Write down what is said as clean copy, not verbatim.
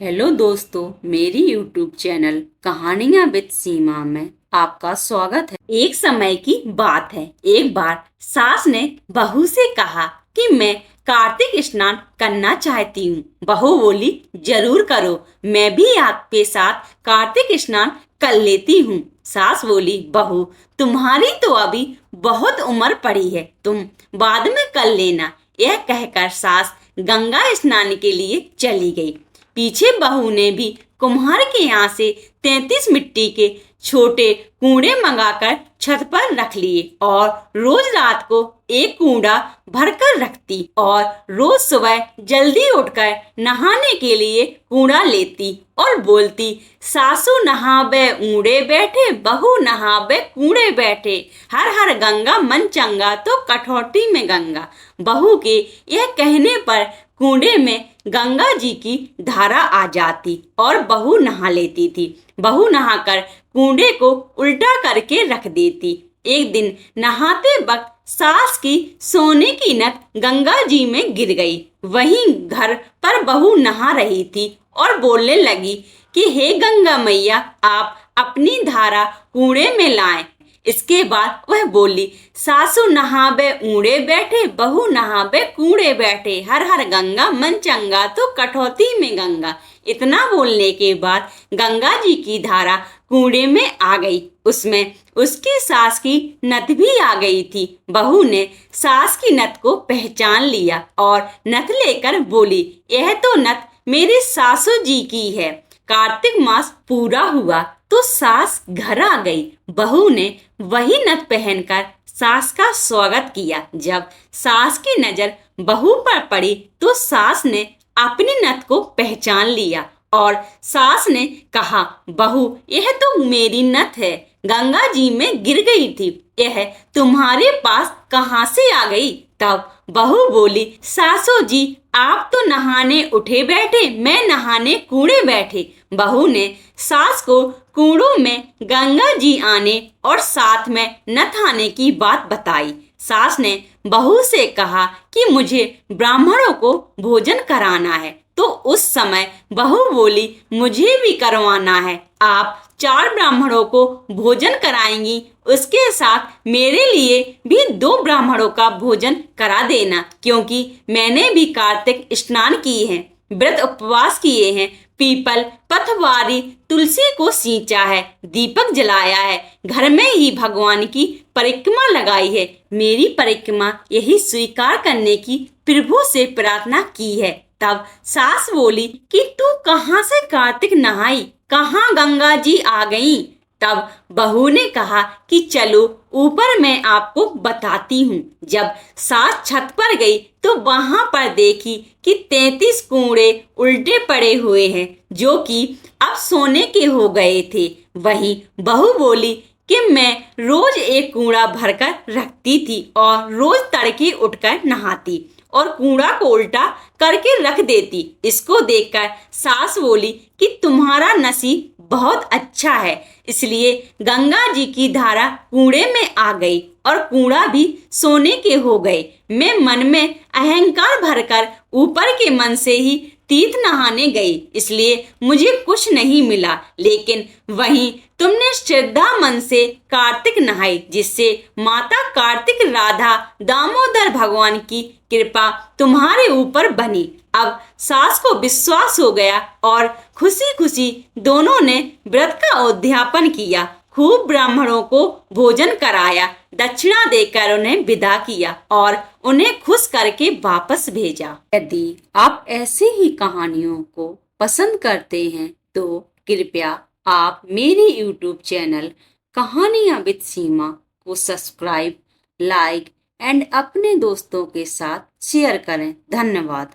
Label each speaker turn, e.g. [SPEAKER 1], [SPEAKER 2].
[SPEAKER 1] Hello दोस्तों, मेरी YouTube channel कहानियां विद सीमा में आपका स्वागत है। एक समय की बात है, एक बार सास ने बहू से कहा कि मैं कार्तिक स्नान करना चाहती हूँ। बहू बोली, जरूर करो, मैं भी आपके साथ कार्तिक स्नान कर लेती हूँ। सास बोली, बहू तुम्हारी तो अभी बहुत उम्र पड़ी है, तुम बाद में कर लेना। यह कहकर सास गंगा स्नान के लिए चली गई। पीछे बहू ने भी कुम्हार के यहाँ से 33 मिट्टी के छोटे कूड़े मंगाकर छत पर रख लिए और रोज रात को एक कूड़ा भरकर रखती और रोज सुबह जल्दी उठकर नहाने के लिए कूड़ा लेती और बोलती, सासू नहावे ऊड़े बैठे, बहू नहावे कूड़े बैठे, हर हर गंगा मन चंगा तो कठौती में गंगा। बहू के यह कहने पर कूड़े में गंगा जी की धारा आ जाती और बहू नहा लेती थी। बहू नहाकर कूड़े को उल्टा करके रख देती। एक दिन नहाते वक्त सास की सोने की नथ गंगा जी में गिर गई। वहीं घर पर बहू नहा रही थी और बोलने लगी कि हे गंगा मैया, आप अपनी धारा कूड़े में लाएं। इसके बाद वह बोली, सासू नहावे ऊड़े बैठे, बहू नहावे कूड़े बैठे, हर हर गंगा मन चंगा तो कठौती में गंगा। इतना बोलने के बाद गंगा जी की धारा कूड़े में आ गई। उसमें उसकी सास की नथ भी आ गई थी। बहू ने सास की नथ को पहचान लिया और नथ लेकर बोली, यह तो नथ मेरी सासू जी की है। कार्तिक मास पूरा हुआ तो सास घर आ गई। बहू ने वही नथ पहनकर सास का स्वागत किया। जब सास की नजर बहू पर पड़ी तो सास ने अपनी नथ को पहचान लिया और सास ने कहा, बहू यह तो मेरी नथ है, गंगा जी में गिर गई थी, यह तुम्हारे पास कहाँ से आ गई? तब बहू बोली, सासू जी आप तो नहाने उठे बैठे, मैं नहाने कूड़े बैठे। बहू ने सास को कूड़ों में गंगा जी आने और साथ में नथ आने की बात बताई। सास ने बहू से कहा कि मुझे ब्राह्मणों को भोजन कराना है। तो उस समय बहू बोली, मुझे भी करवाना है। आप 4 ब्राह्मणों को भोजन कराएंगी, उसके साथ मेरे लिए भी 2 ब्राह्मणों का भोजन करा देना, क्योंकि मैंने भी कार्तिक स्नान किए हैं, व्रत उपवास किए हैं, पीपल पथवारी तुलसी को सींचा है, दीपक जलाया है, घर में ही भगवान की परिक्रमा लगाई है। मेरी परिक्रमा यही स्वीकार करने की प्रभु से प्रार्थना की है। तब सास बोली कि तू कहाँ से कार्तिक नहाई, कहाँ गंगा जी आ गई? तब बहू ने कहा कि चलो ऊपर मैं आपको बताती हूँ। जब सास छत पर गई तो वहां पर देखी कि 33 कूड़े उल्टे पड़े हुए हैं, जो कि अब सोने के हो गए थे। वहीं बहू बोली कि मैं रोज एक कूड़ा भरकर रखती थी और रोज तड़के उठकर नहाती और कूड़ा को उल्टा करके रख देती। इसको देखकर सास बोली कि तुम्हारा नसीब बहुत अच्छा है, इसलिए गंगा जी की धारा कूड़े में आ गई और कूड़ा भी सोने के हो गए। मैं मन में अहंकार भरकर ऊपर के मन से ही तीर्थ नहाने गई, इसलिए मुझे कुछ नहीं मिला। लेकिन वहीं तुमने श्रद्धा मन से कार्तिक नहाई, जिससे माता कार्तिक राधा दामोदर भगवान की कृपा तुम्हारे ऊपर बनी। अब सास को विश्वास हो गया और खुशी खुशी दोनों ने व्रत का उद्यापन किया, खूब ब्राह्मणों को भोजन कराया, दक्षिणा देकर उन्हें विदा किया और उन्हें खुश करके वापस भेजा। यदि आप ऐसी ही कहानियों को पसंद करते हैं तो कृपया आप मेरे YouTube चैनल कहानियां विद सीमा को सब्सक्राइब, लाइक एंड अपने दोस्तों के साथ शेयर करें। धन्यवाद।